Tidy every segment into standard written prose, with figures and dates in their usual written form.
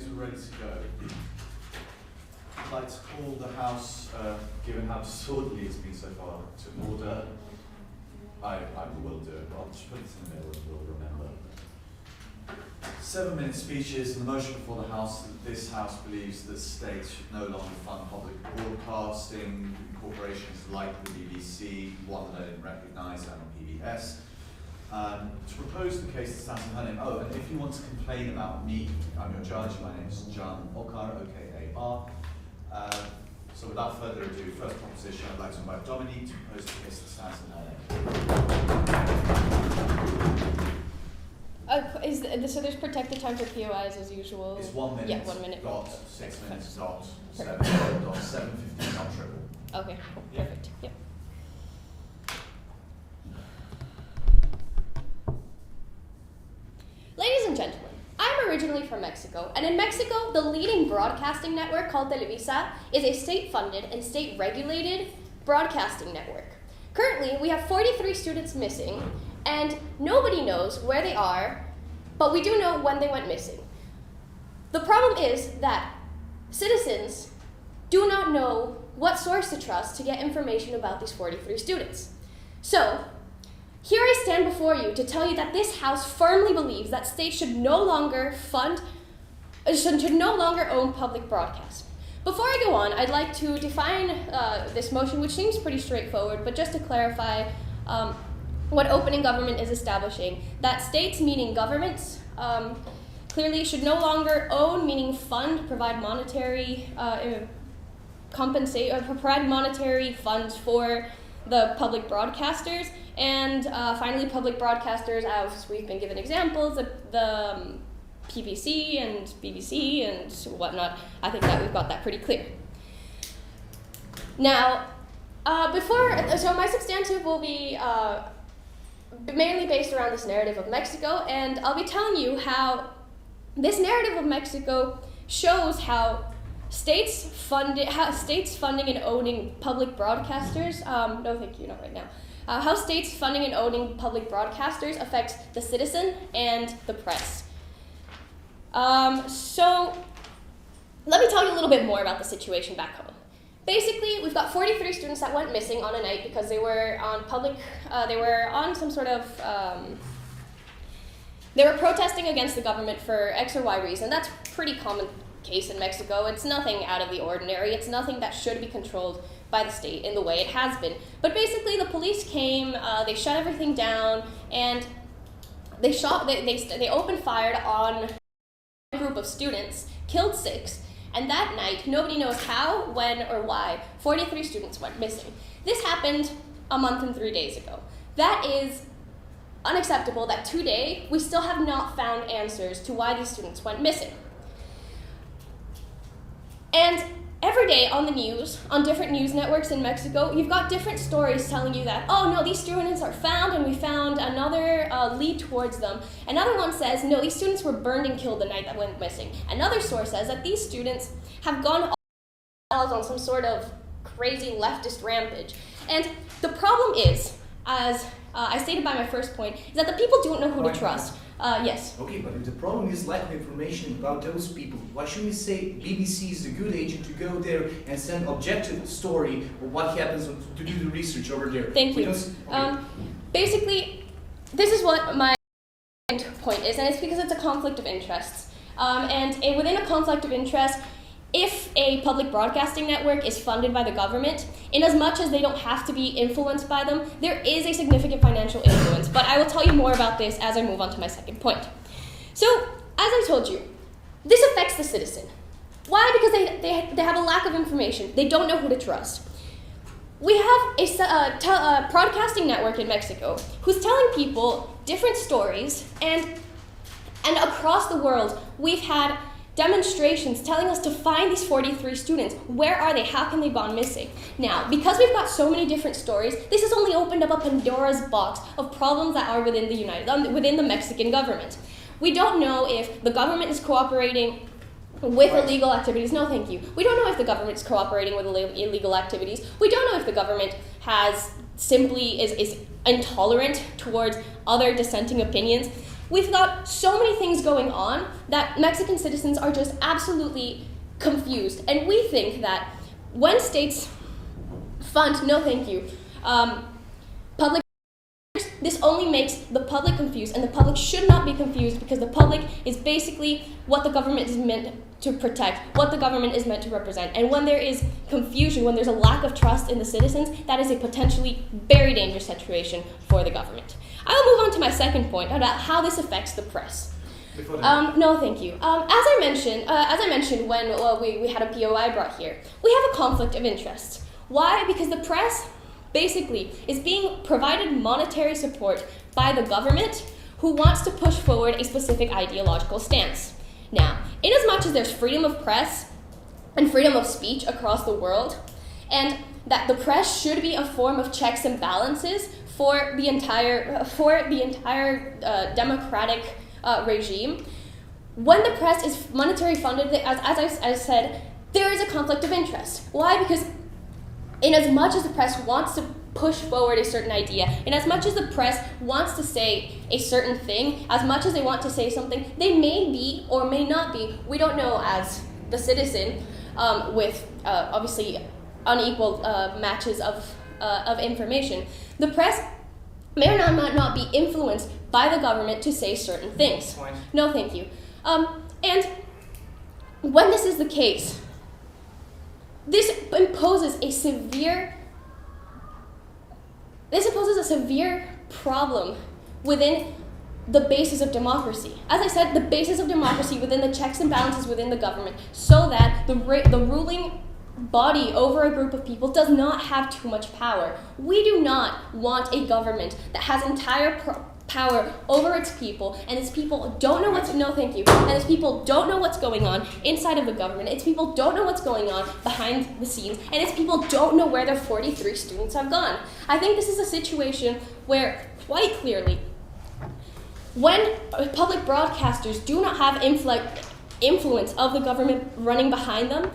candidates were ready to go. I'd like to call the House, given how disorderly it's been so far, to order. I will do it, but I'll just put it in the middle and we'll remember. 7-minute speeches, and the motion before the House that this House believes that states should no longer fund public broadcasting corporations like the BBC, one that I didn't recognise, and PBS. To propose the case that stands in her name. Oh, and if you want to complain about me, I'm your judge. My name is John Okar, O-K-A-R. So without further ado, first proposition, I'd like to invite Dominique to propose the case that stands in her name. So there's protected time for POIs as usual? It's 1 minute. Yeah, 1 minute. Dot, 6 minutes, dot, 7, dot, 7:15, dot, triple. Okay, cool. Yeah. Perfect. Yep. Ladies and gentlemen, I'm originally from Mexico, and in Mexico, the leading broadcasting network called Televisa is a state-funded and state-regulated broadcasting network. Currently, we have 43 students missing, and nobody knows where they are, but we do know when they went missing. The problem is that citizens do not know what source to trust to get information about these 43 students. So, here I stand before you to tell you that this House firmly believes that states should no longer should no longer own public broadcasts. Before I go on, I'd like to define this motion, which seems pretty straightforward, but just to clarify what opening government is establishing, that states, meaning governments, clearly should no longer own, meaning fund, provide monetary provide monetary funds for the public broadcasters, and finally public broadcasters, as we've been given examples, the PBC and BBC and whatnot. I think that we've got that pretty clear. Now, so my substantive will be mainly based around this narrative of Mexico, and I'll be telling you how this narrative of Mexico shows how states funding and owning public broadcasters, no thank you, not right now, how states funding and owning public broadcasters affects the citizen and the press. So let me tell you a little bit more about the situation back home. Basically, we've got 43 students that went missing on a night because they were on they were protesting against the government for X or Y reason. That's pretty common case in Mexico. It's nothing out of the ordinary. It's nothing that should be controlled by the state in the way it has been. But basically, the police came, they shut everything down, and they opened fire on a group of students, killed 6, and that night, nobody knows how, when, or why 43 students went missing. This happened a month and 3 days ago. That is unacceptable that today we still have not found answers to why these students went missing. And every day on the news, on different news networks in Mexico, you've got different stories telling you that, oh no, these students are found and we found another lead towards them. Another one says, no, these students were burned and killed the night that went missing. Another source says that these students have gone on some sort of crazy leftist rampage. And the problem is, as I stated by my first point, is that the people don't know who to trust. Yes. Okay, but if the problem is lack of information about those people, why shouldn't we say BBC is the good agent to go there and send objective story of what happens to do the research over there? Thank you. Basically, this is what my point is, and it's because it's a conflict of interests. And within a conflict of interest, if a public broadcasting network is funded by the government, in as much as they don't have to be influenced by them, there is a significant financial influence. But I will tell you more about this as I move on to my second point. So, as I told you, this affects the citizen. Why? Because they have a lack of information. They don't know who to trust. We have a broadcasting network in Mexico who's telling people different stories, and across the world, we've had demonstrations telling us to find these 43 students. Where are they? How can they gone missing? Now, because we've got so many different stories, this has only opened up a Pandora's box of problems that are within the Mexican government. We don't know if the government is cooperating with illegal activities. No, thank you. We don't know if the government is cooperating with illegal activities. We don't know if the government is intolerant towards other dissenting opinions. We've got so many things going on that Mexican citizens are just absolutely confused. And we think that when states fund, no thank you, public, this only makes the public confused, and the public should not be confused because the public is basically what the government is meant to protect, what the government is meant to represent. And when there is confusion, when there's a lack of trust in the citizens, that is a potentially very dangerous situation for the government. I will move on to my second point about how this affects the press. No, thank you. As I mentioned when we had a POI brought here, we have a conflict of interest. Why? Because the press basically is being provided monetary support by the government who wants to push forward a specific ideological stance. Now, in as much as there's freedom of press and freedom of speech across the world, and that the press should be a form of checks and balances for the entire democratic regime, when the press is monetary funded, as I said, there is a conflict of interest. Why? Because in as much as the press wants to push forward a certain idea, in as much as the press wants to say a certain thing, as much as they want to say something, they may be or may not be, we don't know as the citizen, with obviously unequal matches of information. The press may or not be influenced by the government to say certain things. No, thank you. And when this is the case, this imposes a severe problem within the basis of democracy. As I said, the basis of democracy within the checks and balances within the government, so that the ruling body over a group of people does not have too much power. We do not want a government that has entire power over its people, and its people don't know what's and its people don't know what's going on inside of the government. Its people don't know what's going on behind the scenes, and its people don't know where their 43 students have gone. I think this is a situation where, quite clearly, when public broadcasters do not have influence of the government running behind them,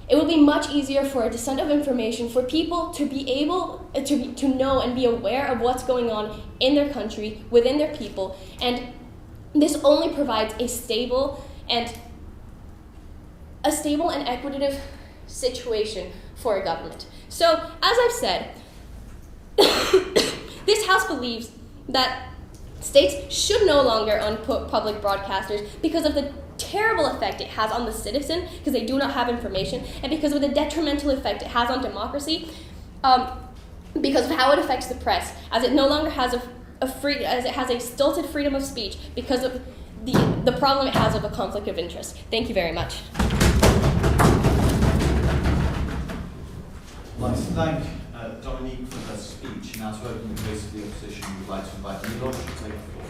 it will be much easier for a descent of information for people to be able to know and be aware of what's going on in their country, within their people, and this only provides a stable and equitable situation for a government. So, as I've said, this House believes that states should no longer own public broadcasters because of the terrible effect it has on the citizen, because they do not have information, and because of the detrimental effect it has on democracy, because of how it affects the press, as it no longer has as it has a stilted freedom of speech because of the problem it has of a conflict of interest. Thank you very much. I'd like to thank Dominique for her speech. Now to open the case of the opposition, we would like to invite Milot to take the floor.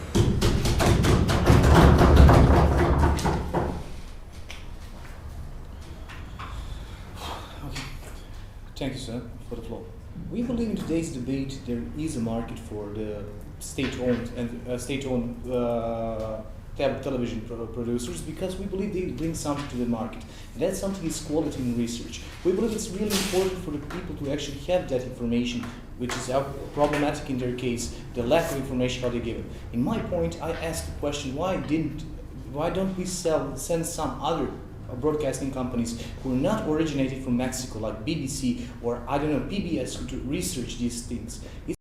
Thank you, sir, for the floor. We believe in today's debate there is a market for the state-owned television producers, because we believe they bring something to the market. And that something is quality in research. We believe it's really important for the people to actually have that information, which is problematic in their case, the lack of information how they give it. In my point, I asked the question, why don't we send some other broadcasting companies who are not originated from Mexico, like BBC or PBS, who to research these things. It's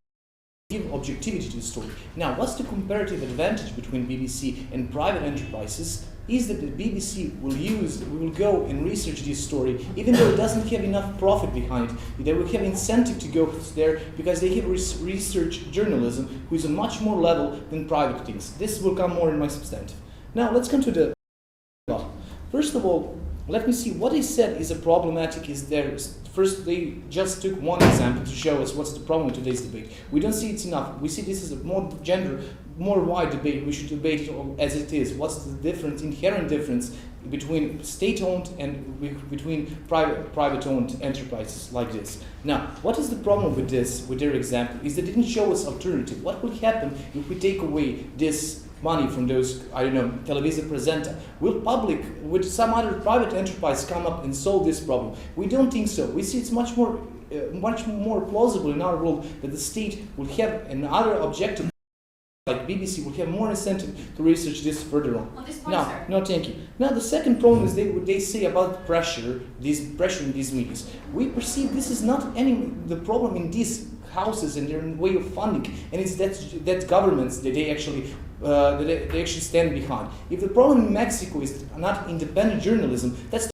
give objectivity to the story. Now, what's the comparative advantage between BBC and private enterprises is that the BBC will go and research this story, even though it doesn't have enough profit behind it. They will have incentive to go there because they have research journalism, who is on much more level than private things. This will come more in my substantive. Now, let's come to the law. First of all, let me see what they said is a problematic is there. First, they just took one example to show us what's the problem with today's debate. We don't see it's enough. We see this is a more wide debate. We should debate it as it is. What's the inherent difference between state-owned and between private-owned enterprises like this? Now, what is the problem with their example? Is they didn't show us alternative. What will happen if we take away this money from those, Televisa Presenta? Will some other private enterprise come up and solve this problem? We don't think so. We see it's much more plausible in our world that the state will have another objective like BBC will have more incentive to research this further on. On this point, sir. No, thank you. Now, the second problem is what they say about pressure in these meetings. We perceive this is not the problem in these houses and their way of funding, and it's that governments that they actually stand behind. If the problem in Mexico is not independent journalism, that's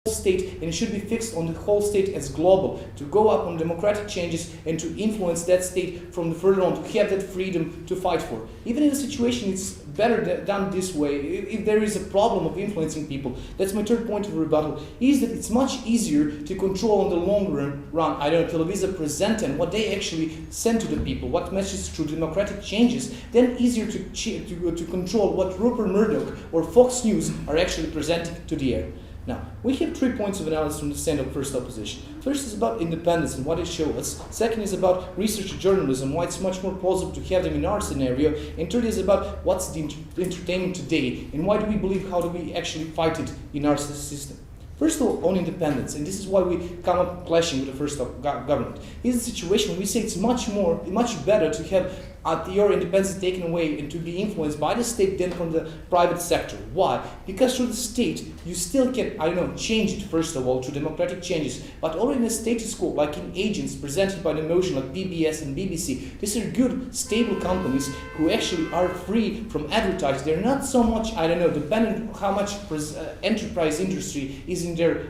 state, and it should be fixed on the whole state as global, to go up on democratic changes and to influence that state from the further on, to have that freedom to fight for. Even in a situation it's better done this way. If there is a problem of influencing people, that's my third point of rebuttal, is that it's much easier to control on the long run, Televisa present and what they actually send to the people, what messages through democratic changes, then easier to control what Rupert Murdoch or Fox News are actually presenting to the air. Now, we have 3 points of analysis from the stand-up first opposition. First is about independence and what it shows us. Second is about research journalism, why it's much more plausible to have them in our scenario. And third is about what's the entertainment today and why do we believe, how do we actually fight it in our system. First of all, on independence, and this is why we come up clashing with the first government. This is a situation where we say it's much better to have your independence taken away and to be influenced by the state than from the private sector. Why? Because through the state, you still can, change it first of all through democratic changes, but already in a status quo, like in agents presented by the motion like PBS and BBC, these are good, stable companies who actually are free from advertising. They're not so much, dependent on how much enterprise industry is in there,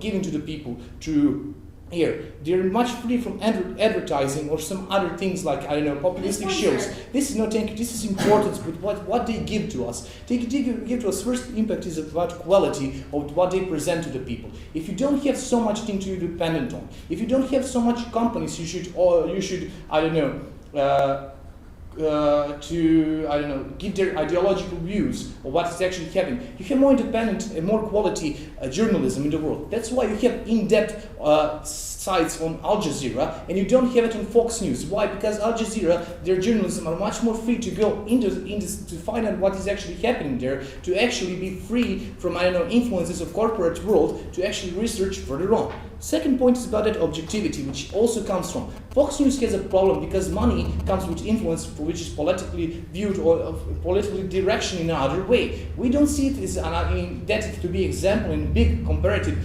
giving to the people to here. They're much free from advertising or some other things like, populistic shows. This is not, this is important, but what they give to us. They give to us, first impact is about quality of what they present to the people. If you don't have so much thing to dependent on, if you don't have so much companies, you should give their ideological views of what is actually happening. You have more independent and more quality journalism in the world. That's why you have in-depth sites on Al Jazeera, and you don't have it on Fox News. Why? Because Al Jazeera, their journalism are much more free to go into to find out what is actually happening there, to actually be free from, influences of corporate world, to actually research further on. Second point is about that objectivity, which also comes from Fox News has a problem because money comes with influence which is politically viewed or politically direction in another way. We don't see it as that to be example in big comparative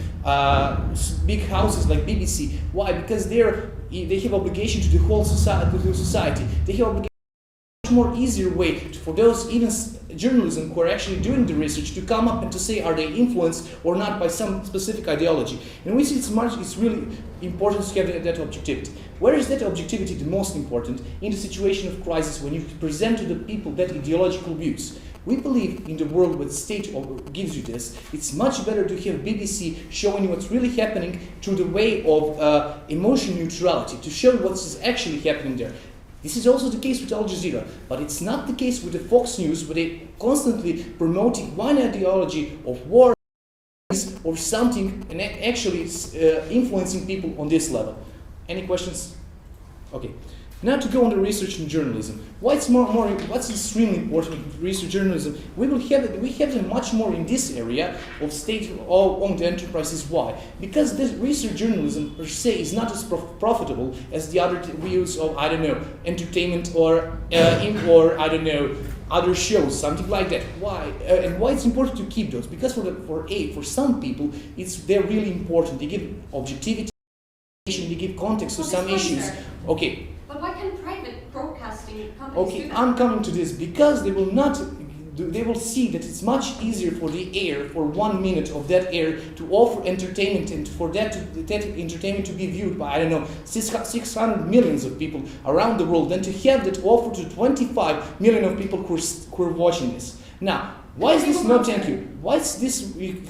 big houses like BBC. Why? Because they have obligation to the whole society. They have obligation much more easier way for those even journalism who are actually doing the research to come up and to say are they influenced or not by some specific ideology. And we see it's really important to have that objectivity. Where is that objectivity the most important? In the situation of crisis, when you present to the people that ideological views. We believe in the world where the state gives you this, it's much better to have BBC showing you what's really happening through the way of emotion neutrality, to show what's actually happening there. This is also the case with Al Jazeera, but it's not the case with the Fox News, where they constantly promoting one ideology of war or something and actually influencing people on this level. Any questions? Okay. Now to go on the research and journalism. What's extremely important with research journalism? We have them much more in this area of state-owned enterprises. Why? Because this research journalism per se is not as profitable as the other views of entertainment or other shows, something like that. Why? And why it's important to keep those? Because for some people, they're really important. They give objectivity, they give context to some issues. Okay. But why can private broadcasting companies do that? I'm coming to this because they will see that it's much easier for the air, for 1 minute of that air, to offer entertainment and for that entertainment to be viewed by, 600 millions of people around the world than to have that offer to 25 million of people who are watching this. Now, why is this not, thank you, why is this with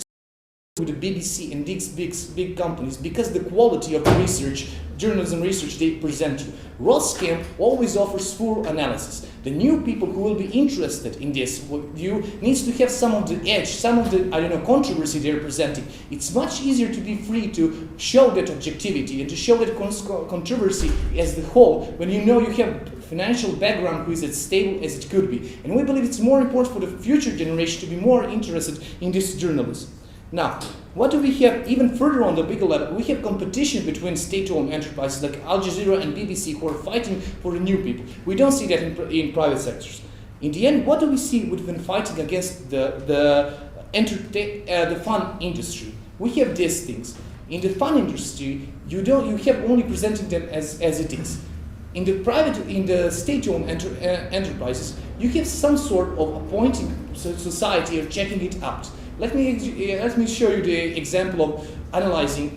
the BBC and these big companies? Because the quality of the research, journalism research they present you. Roskam always offers full analysis. The new people who will be interested in this view needs to have some of the edge, some of the controversy they're presenting. It's much easier to be free to show that objectivity and to show that controversy as the whole when you have financial background who is as stable as it could be. And we believe it's more important for the future generation to be more interested in this journalism. Now, what do we have even further on the bigger level? We have competition between state-owned enterprises like Al Jazeera and BBC who are fighting for the new people. We don't see that in private sectors. In the end, what do we see with them fighting against the fun industry? We have these things. In the fun industry, you have only presenting them as it is. In the state-owned enterprises, you have some sort of appointing society or checking it out. Let me show you the example of analyzing,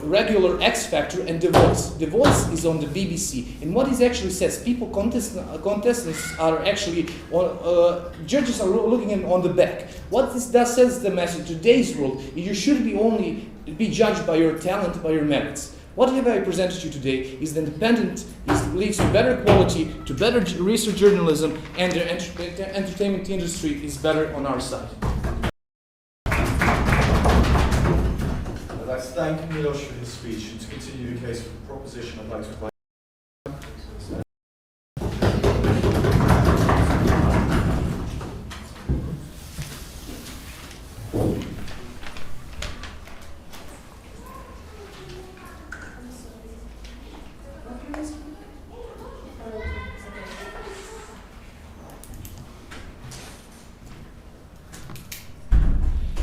regular X Factor and The Voice. The Voice is on the BBC, and what it actually says, contestants are actually, judges are looking on the back. What this does says the message, today's world, you should only be judged by your talent, by your merits. What have I presented to you today is the independent, leads to better quality, to better research journalism, and the entertainment industry is better on our side. I'd like to thank Milos for his speech, and to continue the case for the proposition, I'd like to invite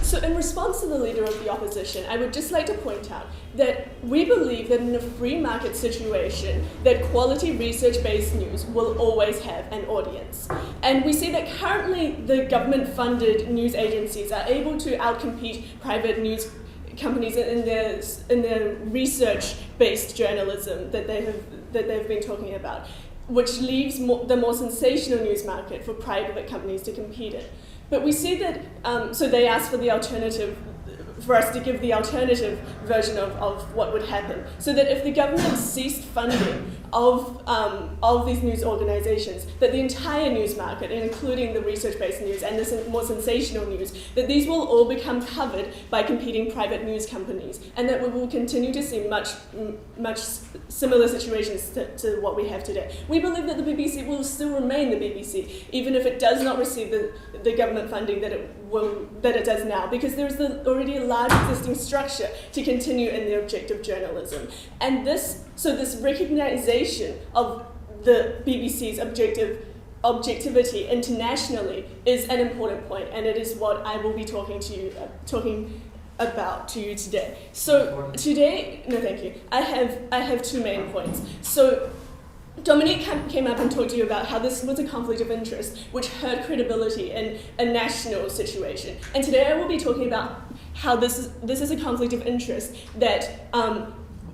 So in response to the leader of the opposition, I would just like to point out that we believe that in a free market situation, that quality research-based news will always have an audience. And we see that currently the government-funded news agencies are able to outcompete private news companies in their research-based journalism that they've been talking about, which leaves the more sensational news market for private companies to compete in. But we see that, so they asked for the alternative, for us to give the alternative version of what would happen. So that if the government ceased funding of these news organizations, that the entire news market, including the research-based news and the more sensational news, that these will all become covered by competing private news companies, and that we will continue to see much similar situations to what we have today. We believe that the BBC will still remain the BBC, even if it does not receive the government funding that it does now, because there is already a large existing structure to continue in the objective journalism. And this recognition of the BBC's objectivity internationally is an important point, and it is what I will be talking about to you today. So today, no thank you, I have two main points. So Dominique came up and talked to you about how this was a conflict of interest which hurt credibility in a national situation. And today I will be talking about how this is a conflict of interest that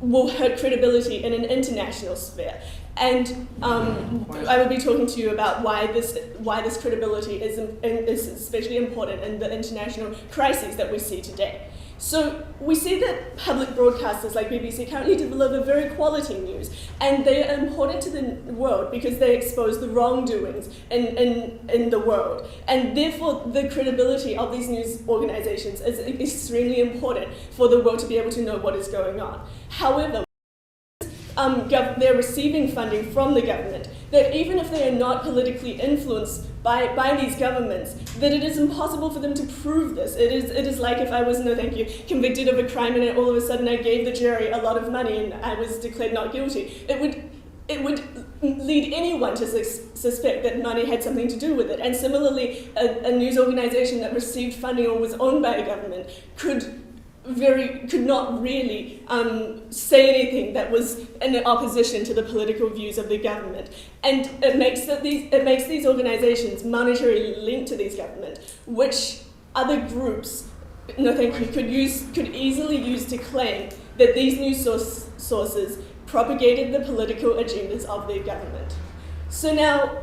will hurt credibility in an international sphere. And I will be talking to you about why this credibility is especially important in the international crises that we see today. So we see that public broadcasters like BBC currently deliver very quality news, and they are important to the world because they expose the wrongdoings in the world. And therefore, the credibility of these news organizations is extremely important for the world to be able to know what is going on. However, they're receiving funding from the government, that even if they are not politically influenced by these governments, that it is impossible for them to prove this. It is like if I was, no thank you, convicted of a crime and all of a sudden I gave the jury a lot of money and I was declared not guilty. It would lead anyone to suspect that money had something to do with it. And similarly, a news organization that received funding or was owned by a government could not really say anything that was in opposition to the political views of the government. And it makes these organizations monetarily linked to these government, which other groups, no thank you, could easily use to claim that these news sources propagated the political agendas of their government. So now,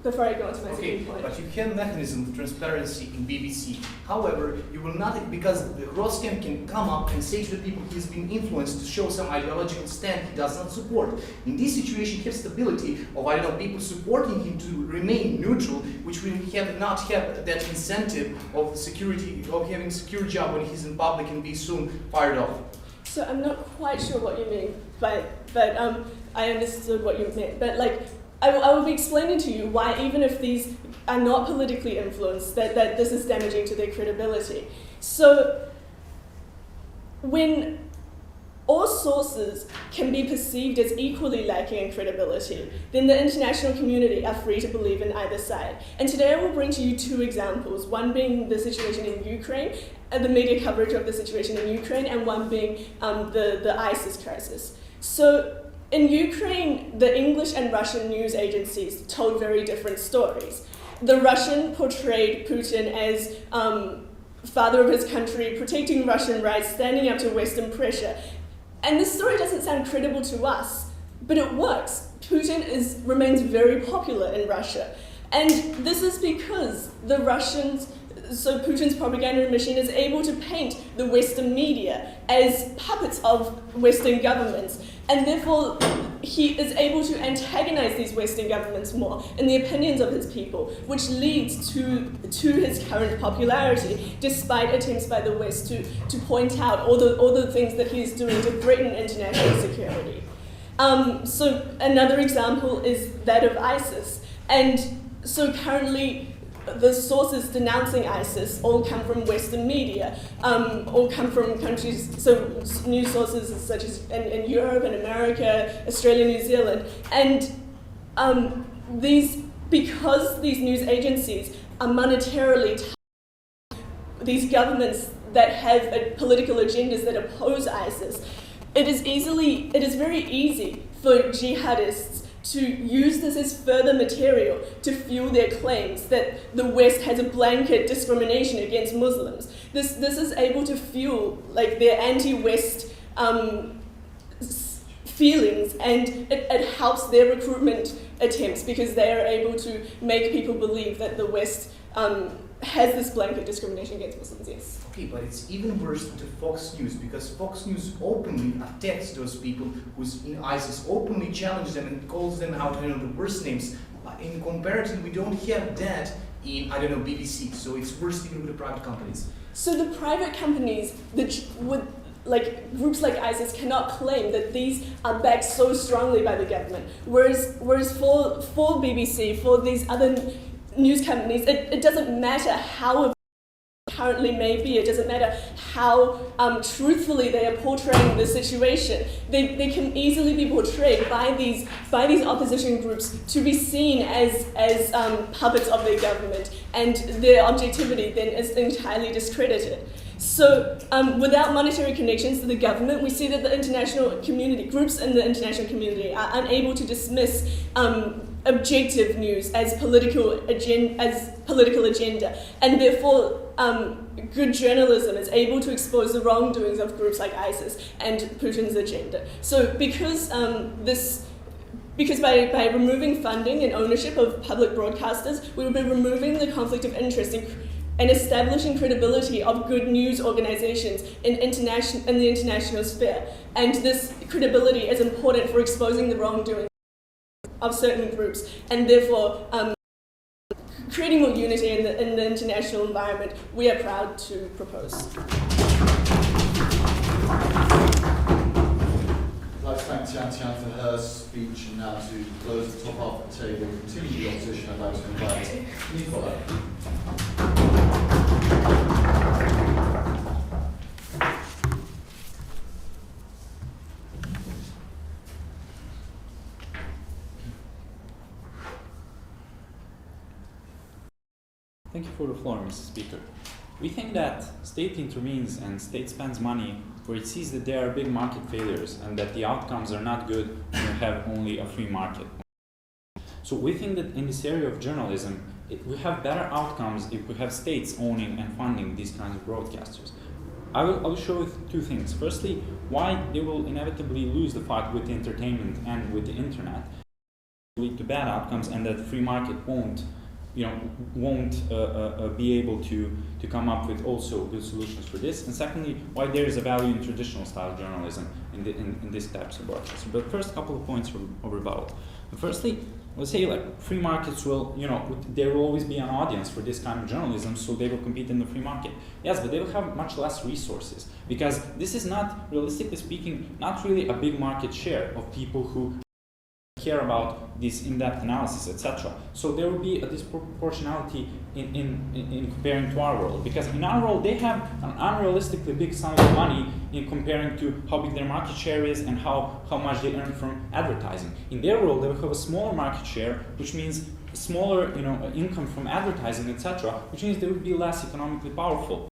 before I go on to my second point. But you have mechanism of transparency in BBC. However, you will not, because the Roscam can come up and say to the people he's been influenced to show some ideological stand he does not support. In this situation, you have stability of, people supporting him to remain neutral, which will not have that incentive of security, of having a secure job when he's in public and be soon fired off. So I'm not quite sure what you mean, but I understood what you meant. But I will be explaining to you why, even if these are not politically influenced, that this is damaging to their credibility. So when all sources can be perceived as equally lacking in credibility, then the international community are free to believe in either side. And today I will bring to you two examples, one being the situation in Ukraine, the media coverage of the situation in Ukraine, and one being the ISIS crisis. So in Ukraine, the English and Russian news agencies told very different stories. The Russian portrayed Putin as father of his country, protecting Russian rights, standing up to Western pressure. And this story doesn't sound credible to us, but it works. Putin remains very popular in Russia. And this is because the Russians, so Putin's propaganda machine is able to paint the Western media as puppets of Western governments. And therefore, he is able to antagonize these Western governments more in the opinions of his people, which leads to his current popularity, despite attempts by the West to point out all the things that he is doing to threaten international security. So another example is that of ISIS. And so currently, the sources denouncing ISIS all come from Western media, all come from countries, so news sources such as in Europe and America, Australia, New Zealand. And because these news agencies are monetarily tied to these governments that have political agendas that oppose ISIS, it is very easy for jihadists to use this as further material to fuel their claims that the West has a blanket discrimination against Muslims. This is able to fuel their anti-West feelings, and it helps their recruitment attempts because they are able to make people believe that the West has this blanket discrimination against Muslims, yes. Okay, but it's even worse to Fox News, because Fox News openly attacks those people who's in ISIS, openly challenges them and calls them out, the worst names. But in comparison, we don't have that in, BBC, so it's worse even with the private companies. So the private companies groups like ISIS cannot claim that these are backed so strongly by the government, whereas for BBC, for these other news companies, it doesn't matter how currently may be, it doesn't matter how truthfully they are portraying the situation. They can easily be portrayed by these opposition groups to be seen as puppets of their government, and their objectivity then is entirely discredited. So without monetary connections to the government, we see that the international community, groups in the international community are unable to dismiss objective news as political agenda, and therefore good journalism is able to expose the wrongdoings of groups like ISIS and Putin's agenda. So because by removing funding and ownership of public broadcasters, we will be removing the conflict of interest and establishing credibility of good news organizations in the international sphere. And this credibility is important for exposing the wrongdoing of certain groups, and therefore creating more unity in the international environment we are proud to propose. I'd like to thank Tian for her speech, and now to close the top half of the table, continue the opposition, I'd like to invite Nicola. Thank you for the floor, Mr. Speaker. We think that state intervenes and state spends money where it sees that there are big market failures and that the outcomes are not good when you have only a free market. So we think that in this area of journalism, we have better outcomes if we have states owning and funding these kinds of broadcasters. I will show you two things. Firstly, why they will inevitably lose the fight with the entertainment and with the internet, lead to bad outcomes, and that free market won't be able to come up with also good solutions for this. And secondly, why there is a value in traditional style journalism in these types of broadcasts. But first, a couple of points of rebuttal. Firstly, let's say free markets will, there will always be an audience for this kind of journalism, so they will compete in the free market. Yes, but they will have much less resources, because this is not, realistically speaking, not really a big market share of people who care about this in-depth analysis, etc. So there will be a disproportionality in comparing to our world, because in our world they have an unrealistically big sum of money in comparing to how big their market share is and how much they earn from advertising. In their world they will have a smaller market share, which means smaller income from advertising, etc., which means they would be less economically powerful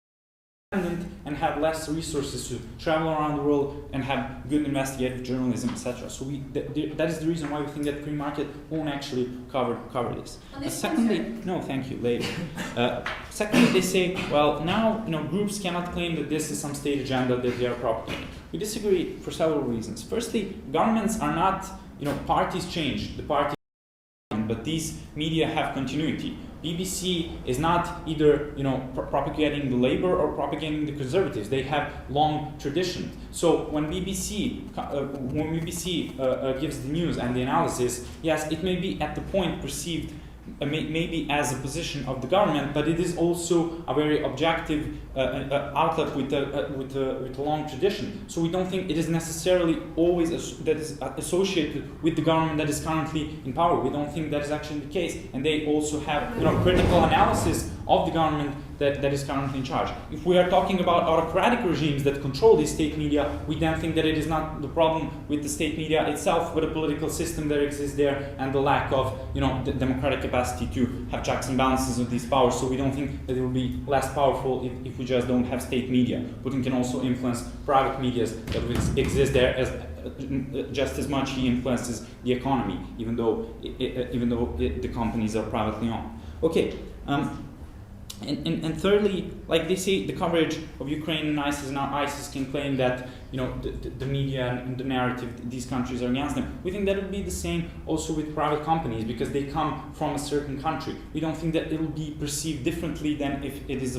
and have less resources to travel around the world and have good investigative journalism, etc. So that is the reason why we think that free market won't actually cover this. Secondly, no, thank you, later. Secondly, they say, well, now groups cannot claim that this is some state agenda that they are propagating. We disagree for several reasons. Firstly, governments are not, parties change, the party, but these media have continuity. BBC is not either propagating the Labour or propagating the Conservatives. They have long tradition. So when BBC gives the news and the analysis, yes, it may be at the point perceived maybe as a position of the government, but it is also a very objective outlet with a long tradition. So we don't think it is necessarily always that is associated with the government that is currently in power. We don't think that is actually the case, and they also have critical analysis of the government that is currently in charge. If we are talking about autocratic regimes that control the state media, we then think that it is not the problem with the state media itself, but a political system that exists there and the lack of the democratic capacity to have checks and balances of these powers. So we don't think that it will be less powerful if we just don't have state media. Putin can also influence private media that exist there as just as much he influences the economy, even though the companies are privately owned. Okay. And thirdly, like they say, the coverage of Ukraine and ISIS, now ISIS can claim that the media and the narrative, these countries are against them. We think that would be the same also with private companies, because they come from a certain country. We don't think that it will be perceived differently than if it is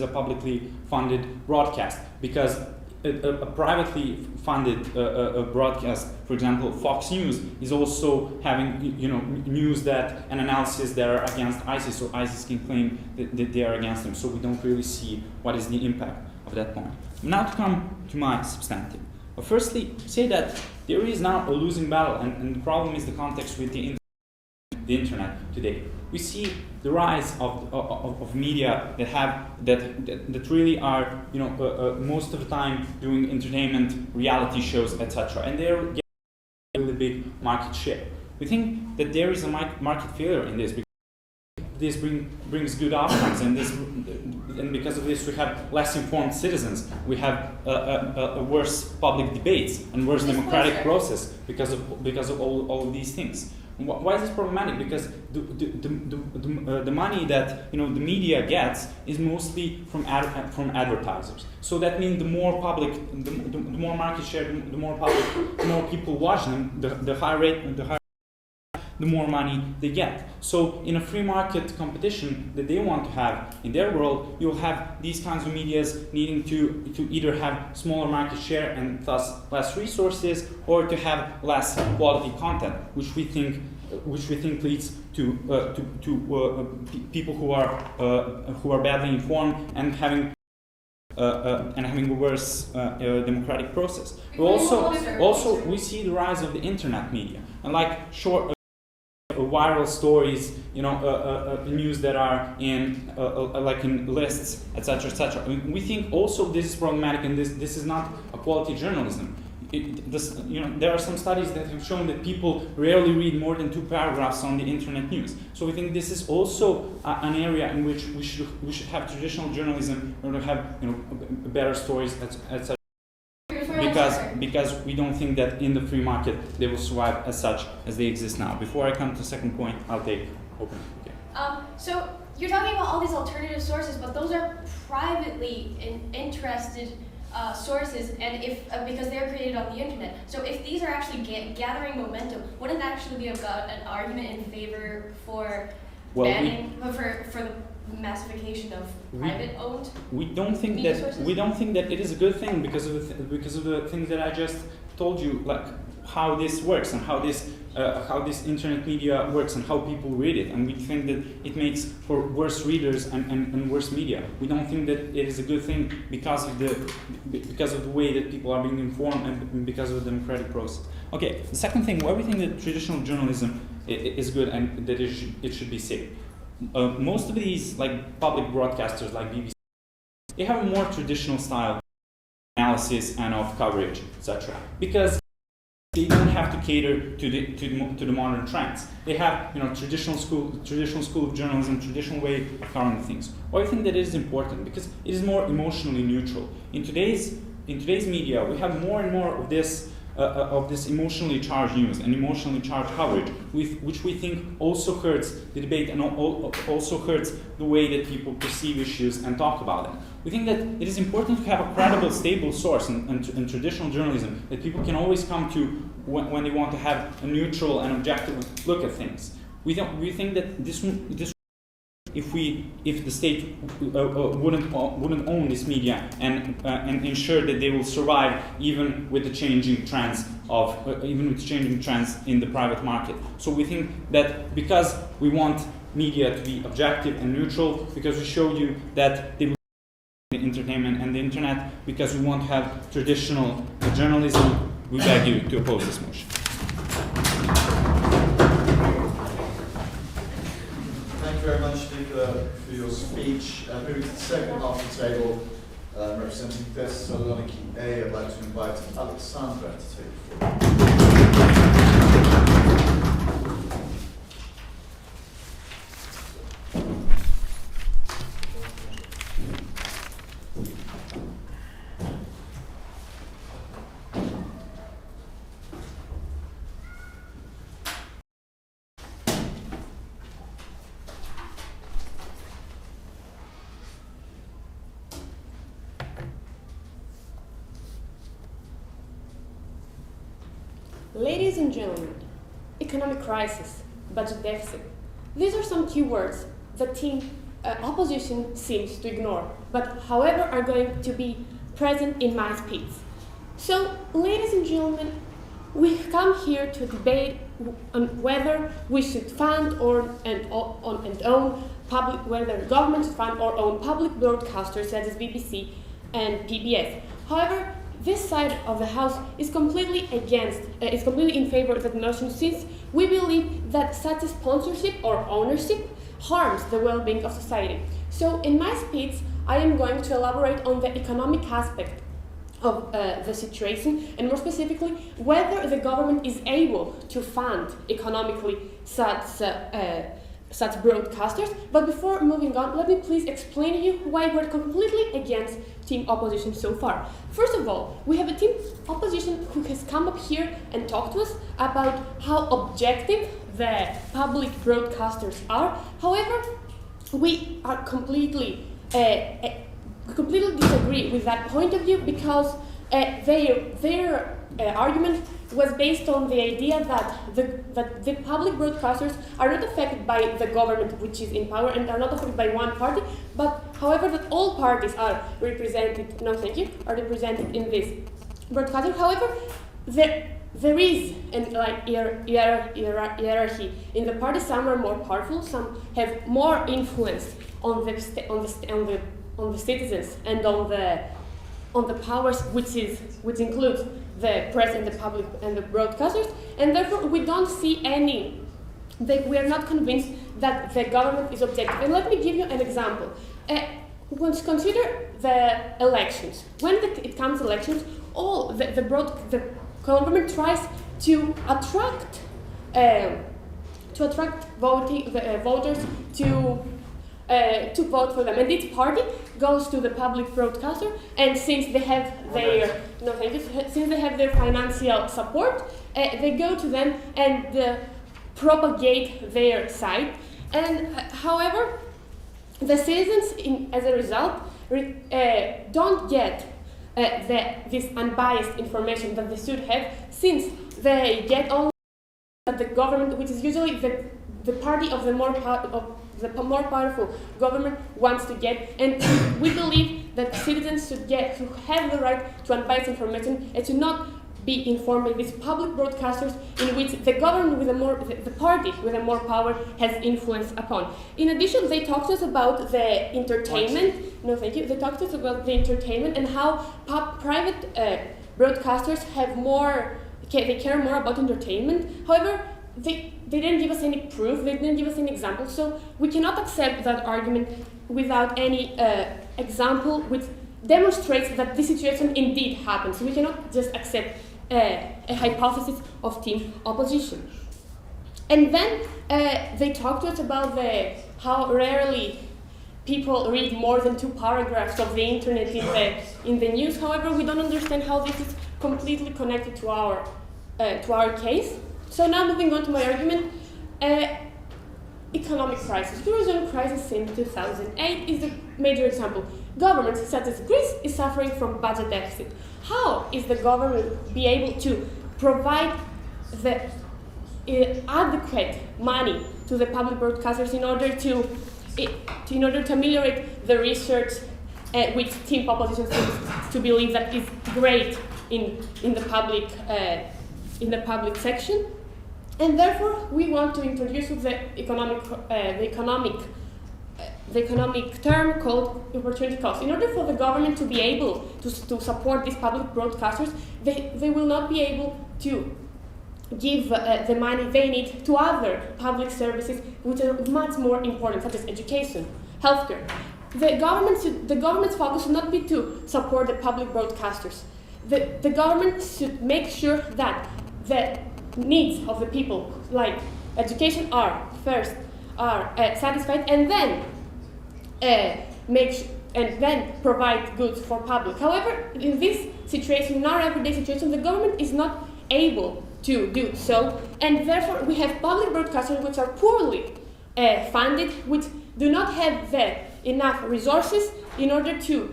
a publicly funded broadcast, because a privately funded broadcast, for example, Fox News, is also having news and analysis that are against ISIS, so ISIS can claim that they are against them. So we don't really see what is the impact of that point. Now to come to my substantive. Firstly, say that there is now a losing battle, and the problem is the context with the internet today. We see the rise of media that really are most of the time doing entertainment, reality shows, etc. And they're getting a really big market share. We think that there is a market failure in this, because this brings good outcomes, and because of this we have less informed citizens. We have a worse public debates and worse democratic process because of all of these things. Why is this problematic? Because the money that the media gets is mostly from advertisers. So that means the more public, the more market share, the more public, the more people watch them, the higher rate, the more money they get. So in a free market competition that they want to have in their world, you'll have these kinds of medias needing to either have smaller market share and thus less resources, or to have less quality content, which we think leads to people who are badly informed and having a worse democratic process. But also we see the rise of the internet media, and like short viral stories, news that are in like in lists, etc., etc. We think also this is problematic, and this is not a quality journalism. There are some studies that have shown that people rarely read more than 2 paragraphs on the internet news. So we think this is also an area in which we should have traditional journalism in order to have better stories, etc. Because we don't think that in the free market they will survive as such as they exist now. Before I come to the second point, I'll take open. Okay. So you're talking about all these alternative sources, but those are privately interested sources, and because they're created on the internet. So if these are actually gathering momentum, wouldn't that actually be about an argument in favor for banning for the massification of private-owned? We don't think that it is a good thing because of the things that I just told you, like how this works and how this internet media works and how people read it, and we think that it makes for worse readers and worse media. We don't think that it is a good thing because of the way that people are being informed and because of the democratic process. Okay, the second thing, why we think that traditional journalism is good and that it should be safe. Most of these like public broadcasters like BBC, they have a more traditional style analysis and of coverage, etc. Because they don't have to cater to the modern trends. They have traditional school of journalism, traditional way of covering things. Why I think that it is important? Because it is more emotionally neutral. In today's media, we have more and more of this emotionally charged news and emotionally charged coverage, which we think also hurts the debate and also hurts the way that people perceive issues and talk about them. We think that it is important to have a credible, stable source in traditional journalism that people can always come to when they want to have a neutral and objective look at things. We think that this if the state wouldn't own this media and ensure that they will survive even with the changing trends in the private market. So we think that because we want media to be objective and neutral, because we showed you that they will the entertainment and the internet, because we want to have traditional journalism, we beg you to oppose this motion. Thank you very much, Speaker, for your speech. Moving to the second half of the table, representing Thessaloniki A, I'd like to invite Alexandra to take the floor. Ladies and gentlemen, economic crisis, budget deficit. These are some keywords that team opposition seems to ignore, but however are going to be present in my speech. So, ladies and gentlemen, we come here to debate on whether we should fund whether government should fund or own public broadcasters such as BBC and PBS. However, this side of the House is completely in favor of that notion, since we believe that such a sponsorship or ownership harms the well-being of society. So in my speech, I am going to elaborate on the economic aspect of the situation, and more specifically, whether the government is able to fund economically such broadcasters. But before moving on, let me please explain to you why we're completely against team opposition so far. First of all, we have a team opposition who has come up here and talked to us about how objective the public broadcasters are. However, we are completely disagree with that point of view, because their argument was based on the idea that the public broadcasters are not affected by the government which is in power and are not affected by one party, but however that all parties are represented, are represented in this broadcasting. However, there is an hierarchy in the parties. Some are more powerful, some have more influence on the citizens and on the powers, which includes the press and the public and the broadcasters, and therefore we don't see we are not convinced that the government is objective. And let me give you an example. Consider the elections. When it comes to elections, the government tries to attract voters to vote for them, and each party goes to the public broadcaster, and since they have their financial support, they go to them and propagate their side. And however, the citizens, as a result, don't get this unbiased information that they should have, since they get only the government, which is usually the party of the more powerful government wants to get. And we believe that citizens should have the right to unbiased information and to not be informed by these public broadcasters in which the government with the party with a more power has influence upon. In addition, they talked to us about the entertainment. No, thank you. They talked to us about the entertainment and how private broadcasters have more. They care more about entertainment. However, they didn't give us any proof. They didn't give us any examples. So we cannot accept that argument without any example which demonstrates that this situation indeed happens. We cannot just accept a hypothesis of team opposition. And then they talked to us about how rarely people read more than 2 paragraphs of the internet in the news. However, we don't understand how this is completely connected to our case. So now moving on to my argument, economic crisis. Eurozone crisis in 2008 is a major example. Governments such as Greece is suffering from budget deficit. How is the government be able to provide the adequate money to the public broadcasters in order to ameliorate the research which team opposition seems to believe that is great in the public section? And therefore, we want to introduce the economic term called opportunity cost. In order for the government to be able to support these public broadcasters, they will not be able to give the money they need to other public services which are much more important, such as education, healthcare. The government's focus should not be to support the public broadcasters. The government should make sure that the needs of the people, like education, are satisfied, and then provide goods for public. However, in this situation, in our everyday situation, the government is not able to do so, and therefore we have public broadcasters which are poorly funded, which do not have enough resources in order to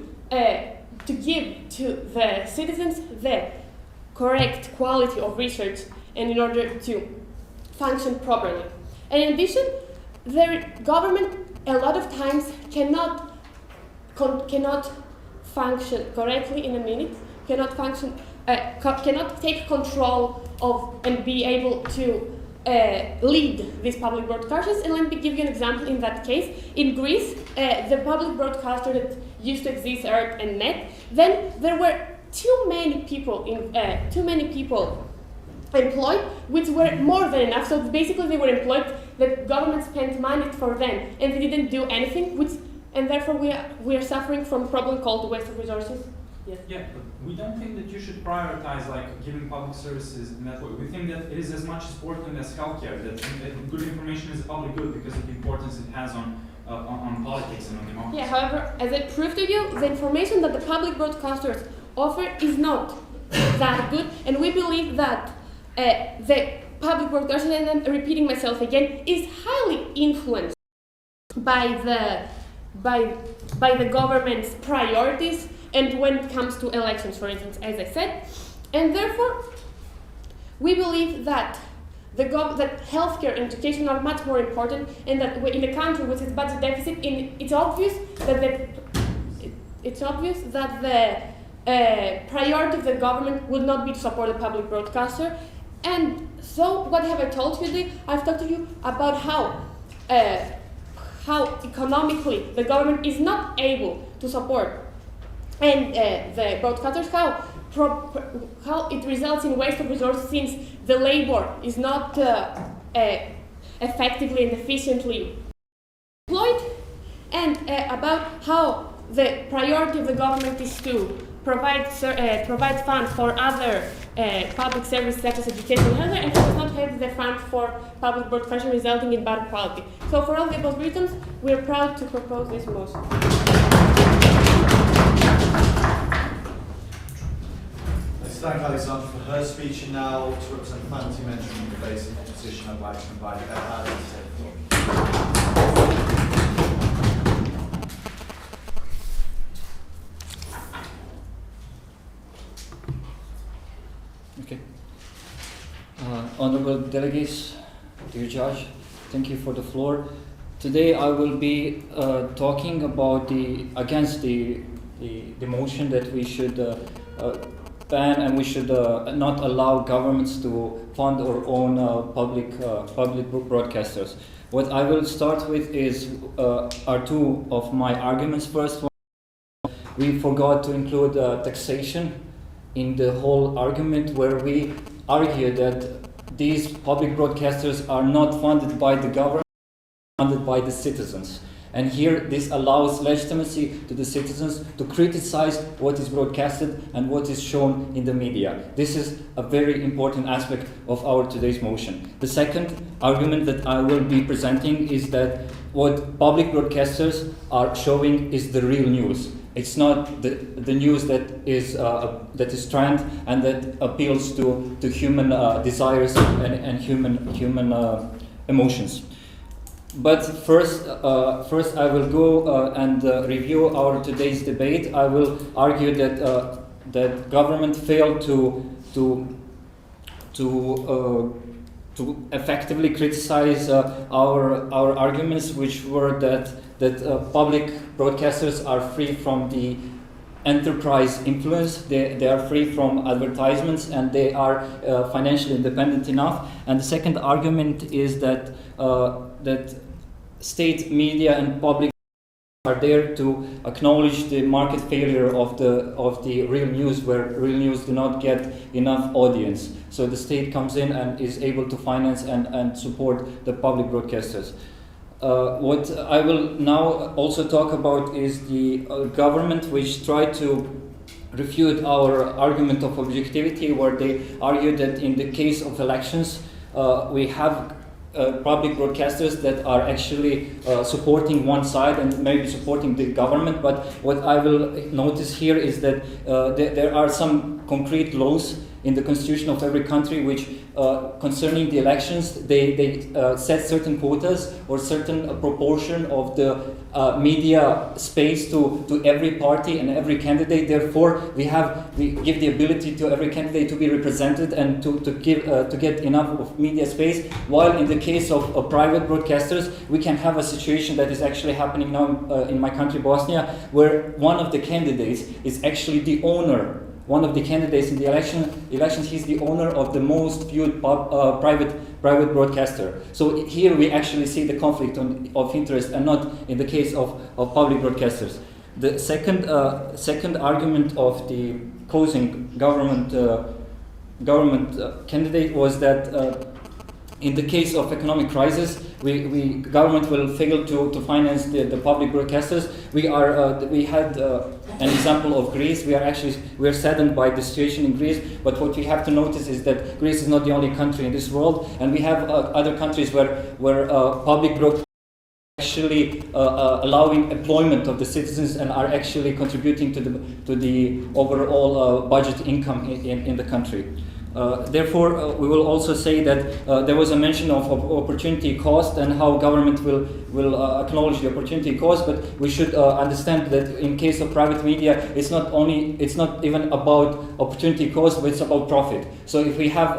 give to the citizens the correct quality of research and in order to function properly. And in addition, the government a lot of times cannot function correctly in a minute, cannot take control of and be able to lead these public broadcasters. And let me give you an example in that case. In Greece, the public broadcaster that used to exist, NERIT and NET, then there were too many people employed, which were more than enough. So basically they were employed, the government spent money for them, and they didn't do anything, and therefore we are suffering from a problem called waste of resources. Yes. Yeah, but we don't think that you should prioritize giving public services in that way. We think that it is as much important as healthcare, that good information is a public good because of the importance it has on politics and on democracy. Yeah, however, as I proved to you, the information that the public broadcasters offer is not that good, and we believe that the public broadcasters, and I'm repeating myself again, is highly influenced by the government's priorities, and when it comes to elections, for instance, as I said, and therefore we believe that that healthcare and education are much more important, and that in a country with its budget deficit, it's obvious that the priority of the government will not be to support the public broadcaster. And so, what have I told you today? I've talked to you about how economically the government is not able to support and the broadcasters, how it results in waste of resources since the labor is not effectively and efficiently employed, and about how the priority of the government is to provide funds for other public services such as education and health, and does not have the funds for public broadcasting, resulting in bad quality. So for all the above reasons, we are proud to propose this motion. Let's thank Alexandra for her speech, and now to represent the parliamentary debate in opposition, I'd like to invite Ed to take the floor. Okay. Honorable delegates, dear Judge, thank you for the floor. Today I will be talking about against the motion that we should ban and we should not allow governments to fund or own public broadcasters. What I will start with are two of my arguments. First one, we forgot to include taxation in the whole argument, where we argue that these public broadcasters are not funded by the government, funded by the citizens. And here this allows legitimacy to the citizens to criticize what is broadcasted and what is shown in the media. This is a very important aspect of our today's motion. The second argument that I will be presenting is that what public broadcasters are showing is the real news. It's not the news that is trend and that appeals to human desires and human emotions. But first I will go and review our today's debate. I will argue that government failed to effectively criticize our arguments, which were that public broadcasters are free from the enterprise influence, they are free from advertisements, and they are financially independent enough. And the second argument is that state media and public are there to acknowledge the market failure of the real news, where real news do not get enough audience. So the state comes in and is able to finance and support the public broadcasters. What I will now also talk about is the government, which tried to refute our argument of objectivity, where they argue that in the case of elections, we have public broadcasters that are actually supporting one side and maybe supporting the government. But what I will notice here is that there are some concrete laws in the constitution of every country which concerning the elections, they set certain quotas or certain proportion of the media space to every party and every candidate. Therefore, we give the ability to every candidate to be represented and to get enough of media space. While in the case of private broadcasters, we can have a situation that is actually happening now in my country, Bosnia, where one of the candidates is actually the owner. One of the candidates in the elections, he's the owner of the most viewed private broadcaster. So here we actually see the conflict of interest, and not in the case of public broadcasters. The second argument of the closing government candidate was that in the case of economic crisis, government will fail to finance the public broadcasters. We had an example of Greece. We are saddened by the situation in Greece. But what we have to notice is that Greece is not the only country in this world, and we have other countries where public broadcasters actually allowing employment of the citizens and are actually contributing to the overall budget income in the country. Therefore, we will also say that there was a mention of opportunity cost and how government will acknowledge the opportunity cost, but we should understand that in case of private media, it's not even about opportunity cost, but it's about profit. So if we have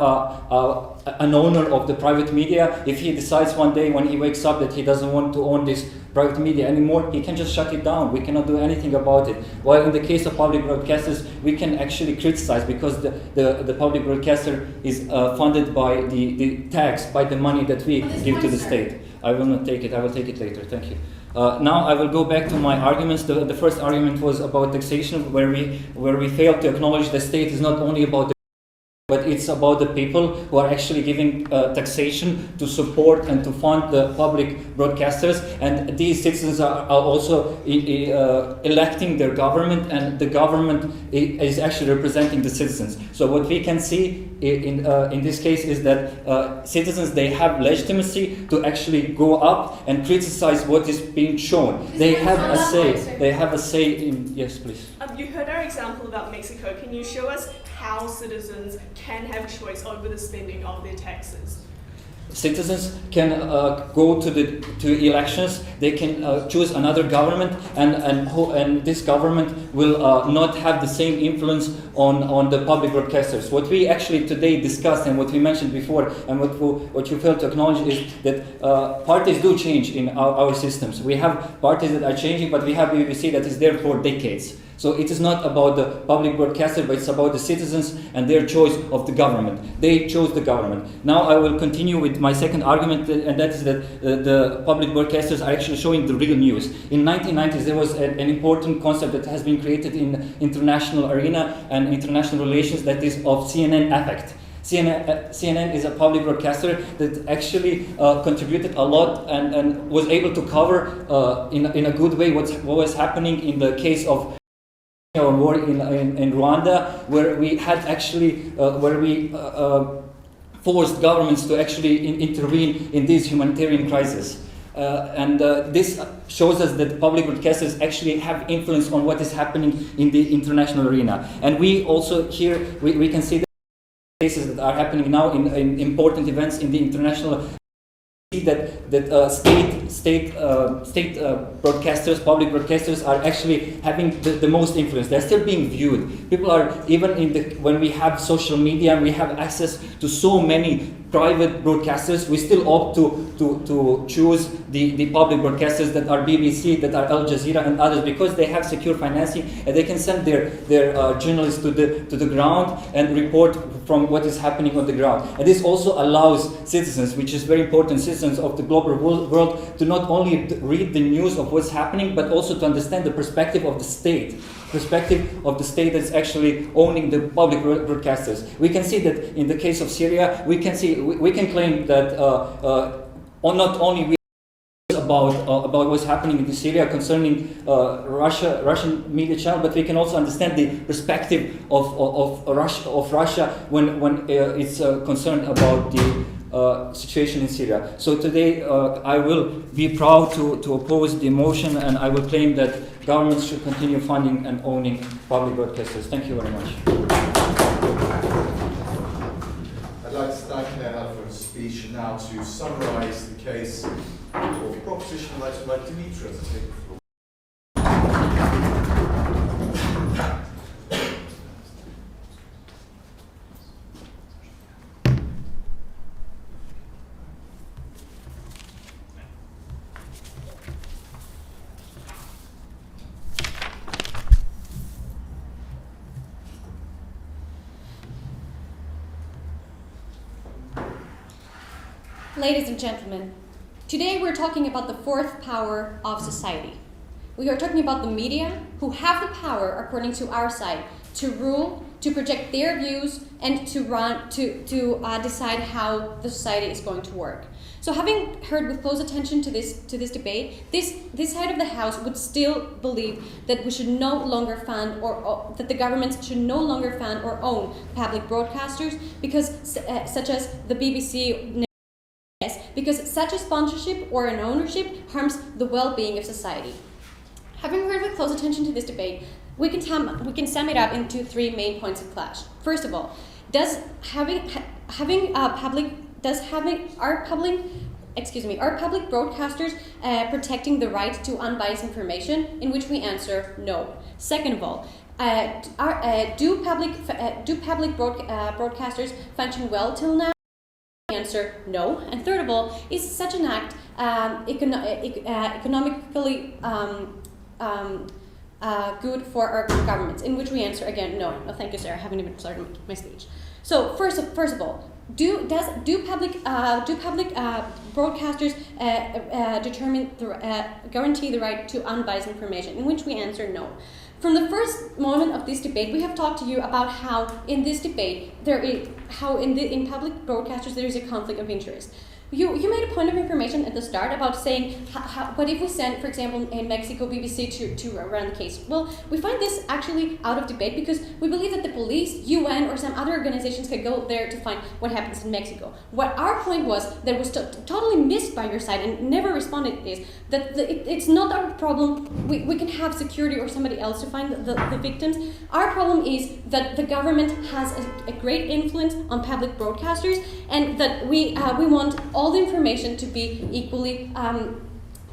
an owner of the private media, if he decides one day when he wakes up that he doesn't want to own this private media anymore, he can just shut it down. We cannot do anything about it. While in the case of public broadcasters, we can actually criticize, because the public broadcaster is funded by the tax, by the money that we give to the state. I will not take it. I will take it later. Thank you. Now I will go back to my arguments. The first argument was about taxation, where we failed to acknowledge the state is not only about but it's about the people who are actually giving taxation to support and to fund the public broadcasters. And these citizens are also electing their government, and the government is actually representing the citizens. So what we can see in this case is that citizens, they have legitimacy to actually go up and criticize what is being shown. They have a say. They have a say in. Yes, please. You heard our example about Mexico. Can you show us how citizens can have choice over the spending of their taxes? Citizens can go to elections. They can choose another government, and this government will not have the same influence on the public broadcasters. What we actually today discussed and what we mentioned before, and what you failed to acknowledge, is that parties do change in our systems. We have parties that are changing, but we have BBC that is there for decades. So it is not about the public broadcaster, but it's about the citizens and their choice of the government. They chose the government. Now I will continue with my second argument, and that is that the public broadcasters are actually showing the real news. In 1990s, there was an important concept that has been created in international arena and international relations, that is of CNN effect. CNN is a public broadcaster that actually contributed a lot and was able to cover in a good way what was happening in the case of war in Rwanda, where we had actually forced governments to actually intervene in this humanitarian crisis. This shows us that public broadcasters actually have influence on what is happening in the international arena. And we also here, we can see the cases that are happening now in important events in the international. That state broadcasters, public broadcasters are actually having the most influence. They're still being viewed. People are, even when we have social media and we have access to so many private broadcasters, we still opt to choose the public broadcasters that are BBC, that are Al Jazeera and others, because they have secure financing and they can send their journalists to the ground and report from what is happening on the ground. And this also allows citizens, which is very important, citizens of the global world, to not only read the news of what's happening, but also to understand the perspective of the state. That's actually owning the public broadcasters. We can see that in the case of Syria, we can claim that not only we about what's happening in Syria concerning Russian media channel, but we can also understand the perspective of Russia when it's concerned about the situation in Syria. So today I will be proud to oppose the motion, and I will claim that governments should continue funding and owning public broadcasters. Thank you very much. I'd like to thank Neha for his speech, and now to summarise the case or the proposition, I'd like to invite Dimitra to take the floor. Ladies and gentlemen, today we're talking about the fourth power of society. We are talking about the media, who have the power, according to our side, to rule, to project their views, and to decide how the society is going to work. So, having heard with close attention to this debate, this side of the House would still believe that we should no longer fund or that the governments should no longer fund or own public broadcasters, because such as the BBC. Because such a sponsorship or an ownership harms the well-being of society. Having heard with close attention to this debate, we can sum it up into three main points of clash. First of all, are public broadcasters protecting the right to unbiased information? In which we answer no. Second of all, do public broadcasters function well till now? Answer no. And third of all, is such an act economically good for our governments? In which we answer again no. No, thank you, sir. I haven't even started my speech. So first of all, do public broadcasters guarantee the right to unbiased information? In which we answer no. From the first moment of this debate, we have talked to you about how in this debate in public broadcasters there is a conflict of interest. You made a point of information at the start about saying, what if we send, for example, in Mexico, BBC to run the case? Well, we find this actually out of debate because we believe that the police, UN, or some other organizations could go there to find what happens in Mexico. What our point was, that was totally missed by your side and never responded, is that it's not our problem. We can have security or somebody else to find the victims. Our problem is that the government has a great influence on public broadcasters, and that we want all the information to be equally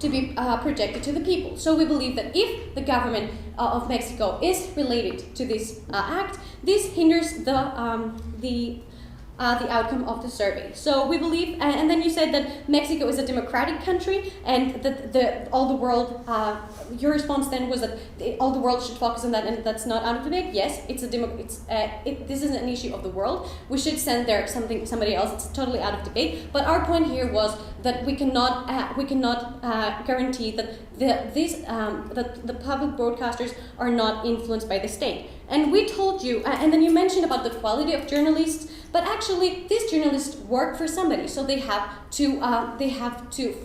projected to the people. So we believe that if the government of Mexico is related to this act, this hinders the the outcome of the survey. So we believe, and then you said that Mexico is a democratic country, and that all the world. Your response then was that all the world should focus on that, and that's not out of debate. Yes, this is an issue of the world. We should send there somebody else. It's totally out of debate. But our point here was that we cannot guarantee that the public broadcasters are not influenced by the state. And we told you, and then you mentioned about the quality of journalists, but actually these journalists work for somebody, so they have to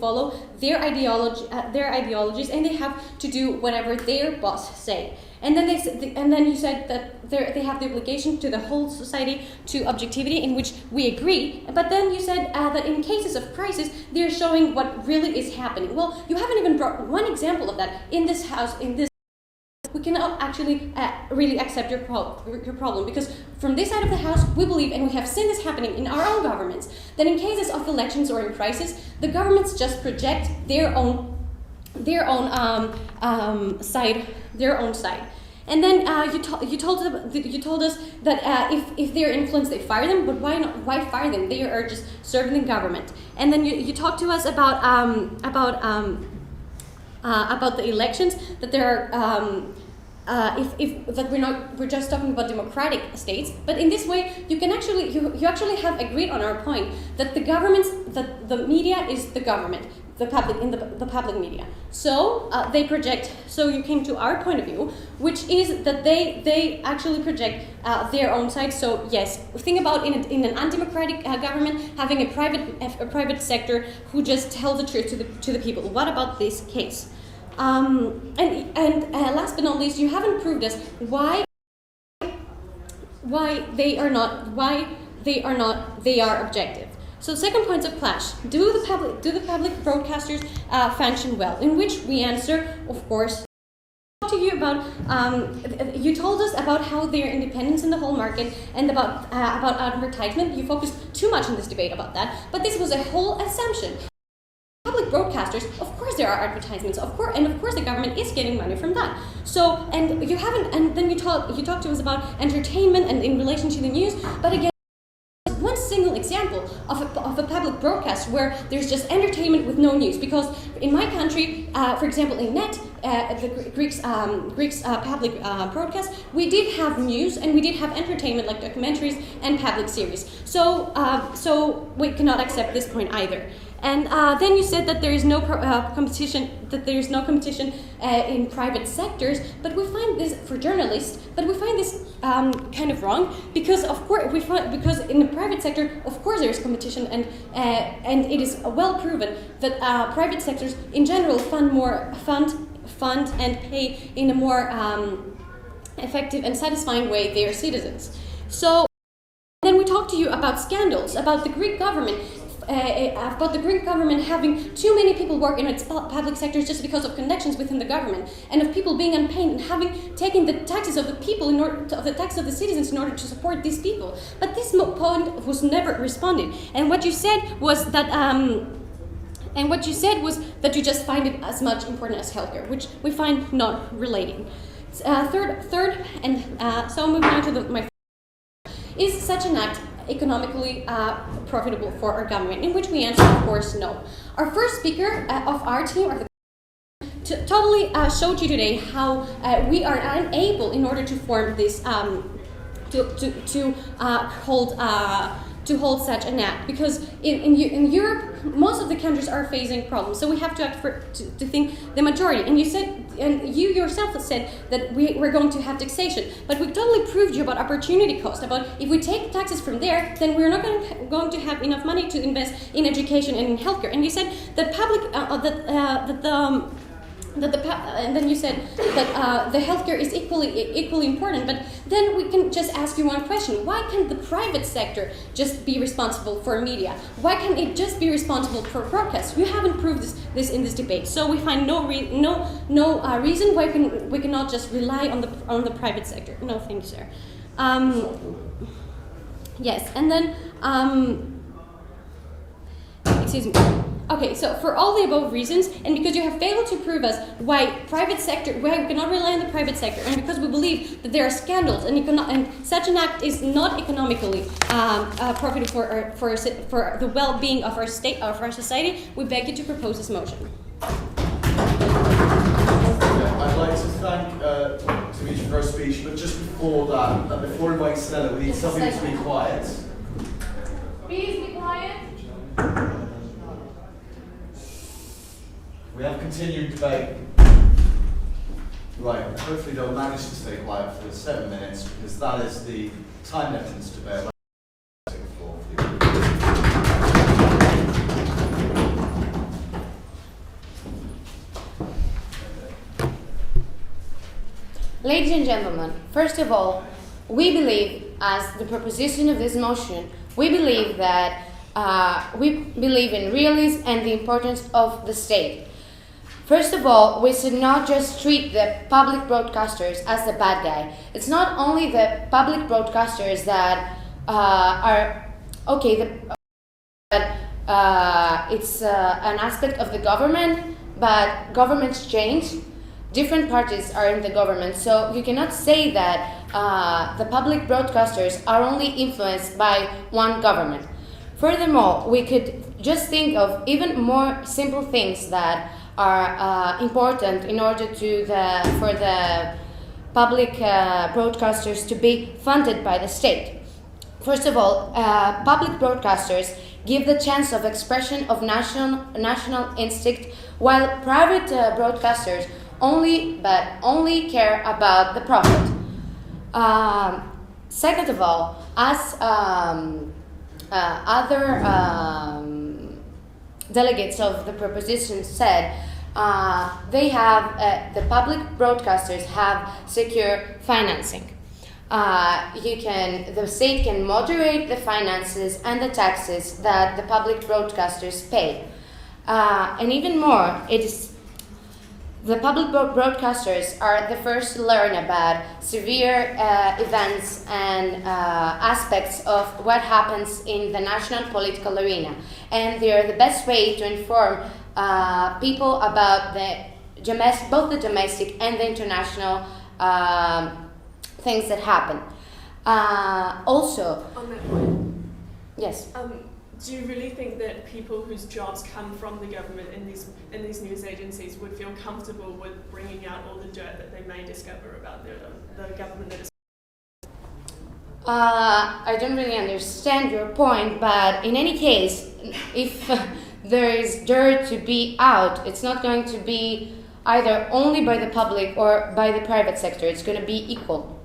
follow their ideologies, and they have to do whatever their boss say. And then you said that they have the obligation to the whole society to objectivity, in which we agree. But then you said that in cases of crisis, they're showing what really is happening. Well, you haven't even brought one example of that in this house. We cannot actually really accept your problem, because from this side of the house, we believe, and we have seen this happening in our own governments, that in cases of elections or in crisis, the governments just project their own side. And then you told us that if they're influenced, they fire them. But why not? Why fire them? They are just serving the government. And then you talked to us about the elections, that there are we're just talking about democratic states, but in this way you actually have agreed on our point that the media is the government, the public media. So they project. So you came to our point of view, which is that they actually project their own side. So yes, think about in an undemocratic government having a private sector who just tell the truth to the people. What about this case? And last but not least, you haven't proved us why they are objective. So second points of clash. Do the public broadcasters function well? In which we answer, of course. To you about you told us about how their independence in the whole market, and about advertisement. You focused too much in this debate about that, but this was a whole assumption. Public broadcasters, of course there are advertisements, of course the government is getting money from that. So, and you haven't, and then you talked to us about entertainment and in relation to the news, but again, one single example of a public broadcast where there's just entertainment with no news. Because in my country, for example, in NET, the Greeks public broadcast, we did have news and we did have entertainment like documentaries and public series. So we cannot accept this point either. And then you said that there is no competition. That there is no competition in private sectors. But we find this for journalists. But we find this kind of wrong, because of course because in the private sector, of course, there is competition, and it is well proven that private sectors in general fund and pay in a more effective and satisfying way their citizens. So then we talked to you about scandals, about the Greek government. About the Greek government having too many people work in its public sectors just because of connections within the government, and of people being unpaid and having taken the taxes of the people the taxes of the citizens in order to support these people. But this point was never responded. And what you said was that you just find it as much important as healthcare, which we find not relating. Third, and so moving on to my. Is such an act economically profitable for our government? In which we answer, of course, no. Our first speaker of our team totally showed you today how we are unable, in order to form this, to hold such an act, because in Europe, most of the countries are facing problems. So we have to act to think the majority. And you said, and you yourself said that we're going to have taxation, but we totally proved you about opportunity cost. About if we take taxes from there, then we're not going to have enough money to invest in education and in healthcare. And you said that and then you said that the healthcare is equally important. But then we can just ask you one question: why can't the private sector just be responsible for media? Why can't it just be responsible for broadcast? You haven't proved this in this debate. So we find no reason why we cannot just rely on the private sector. No, thank you, sir. Yes, and then excuse me. Okay, so for all the above reasons, and because you have failed to prove us why why we cannot rely on the private sector, and because we believe that there are scandals and such an act is not economically profitable for the well-being of our state, of our society, we beg you to propose this motion. I'd like to thank Dimitri for her speech, but just before that, before inviting Stella, we need somebody to be quiet. Please be quiet. We have continued debate. Right, hopefully they'll manage to stay quiet for 7 minutes, because that is the time limit in this debate. Take the floor, Ladies and gentlemen, first of all, we believe, as the proposition of this motion, we believe that we believe in realism and the importance of the state. First of all, we should not just treat the public broadcasters as the bad guy. It's not only the public broadcasters that are okay. It's an aspect of the government, but governments change. Different parties are in the government, so you cannot say that the public broadcasters are only influenced by one government. Furthermore, we could just think of even more simple things that are important in order for the public broadcasters to be funded by the state. First of all, public broadcasters give the chance of expression of national instinct, while private broadcasters only care about the profit. Second of all, as other delegates of the proposition said, the public broadcasters have secure financing. The state can moderate the finances and the taxes that the public broadcasters pay. And even more, the public broadcasters are the first to learn about severe events and aspects of what happens in the national political arena. And they are the best way to inform people about both the domestic and the international things that happen. Also, On that point, yes. do you really think that people whose jobs come from the government in these news agencies would feel comfortable with bringing out all the dirt that they may discover about the government that is? I don't really understand your point, but in any case, if there is dirt to be out, it's not going to be either only by the public or by the private sector. It's going to be equal.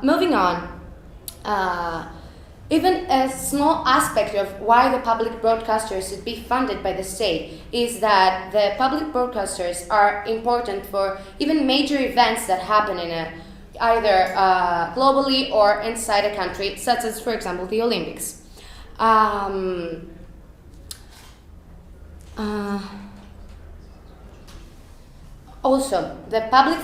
Moving on. Even a small aspect of why the public broadcasters should be funded by the state is that the public broadcasters are important for even major events that happen in either globally or inside a country, such as, for example, the Olympics. Also, the public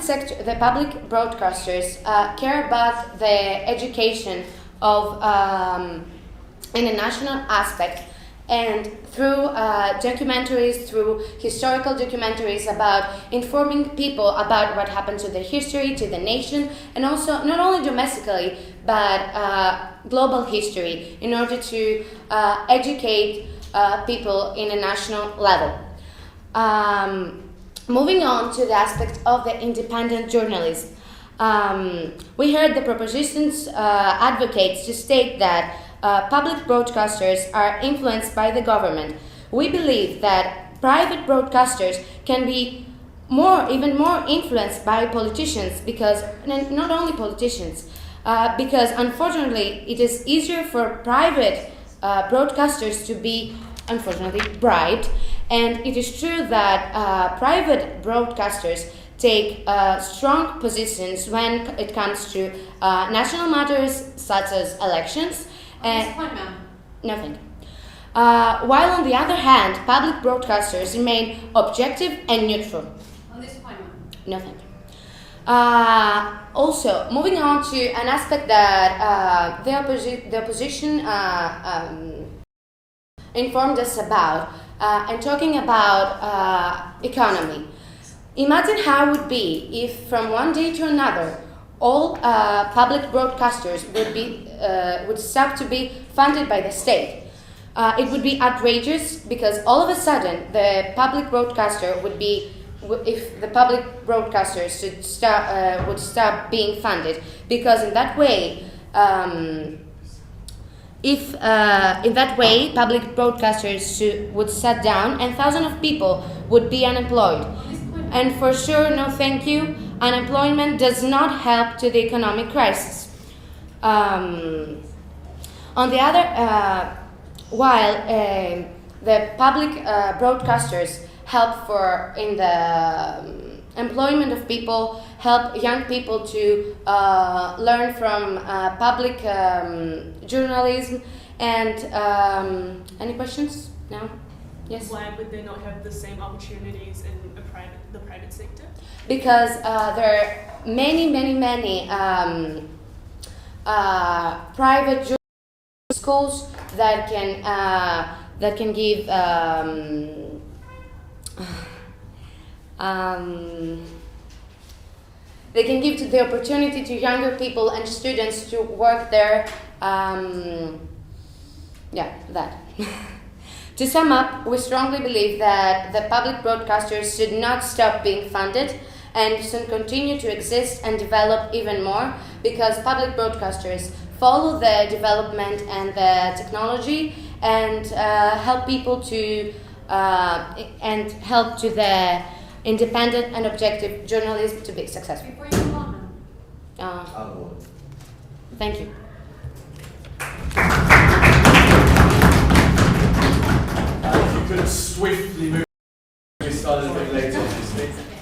broadcasters care about the education of in a national aspect, and through documentaries, through historical documentaries about informing people about what happened to the history, to the nation, and also not only domestically but global history, in order to educate people in a national level. Moving on to the aspect of the independent journalism. We heard the propositions advocates to state that public broadcasters are influenced by the government. We believe that private broadcasters can be even more influenced by politicians, because not only politicians, because unfortunately it is easier for private broadcasters to be unfortunately bribed, and it is true that private broadcasters take strong positions when it comes to national matters such as elections. Nothing. While on the other hand, public broadcasters remain objective and neutral. On this point, Nothing. Also, moving on to an aspect that the opposition informed us about, and talking about economy. Imagine how it would be if from one day to another all public broadcasters would stop to be funded by the state. It would be outrageous because all of a sudden the public broadcaster would be, if the public broadcasters would stop being funded, because in that way, public broadcasters would shut down and thousands of people would be unemployed. And for sure, no thank you, unemployment does not help to the economic crisis. On the other, while the public broadcasters help in the employment of people, help young people to learn from public journalism, and any questions? No? Yes? Why would they not have the same opportunities in the private sector? Because there are many private schools that can give they can give the opportunity to younger people and students to work there. That. To sum up, we strongly believe that the public broadcasters should not stop being funded and should continue to exist and develop even more, because public broadcasters follow the development and the technology and help people to and help to the independent and objective journalism to be successful. Before you move on. Thank you. If you could swiftly move, we started a bit late, obviously.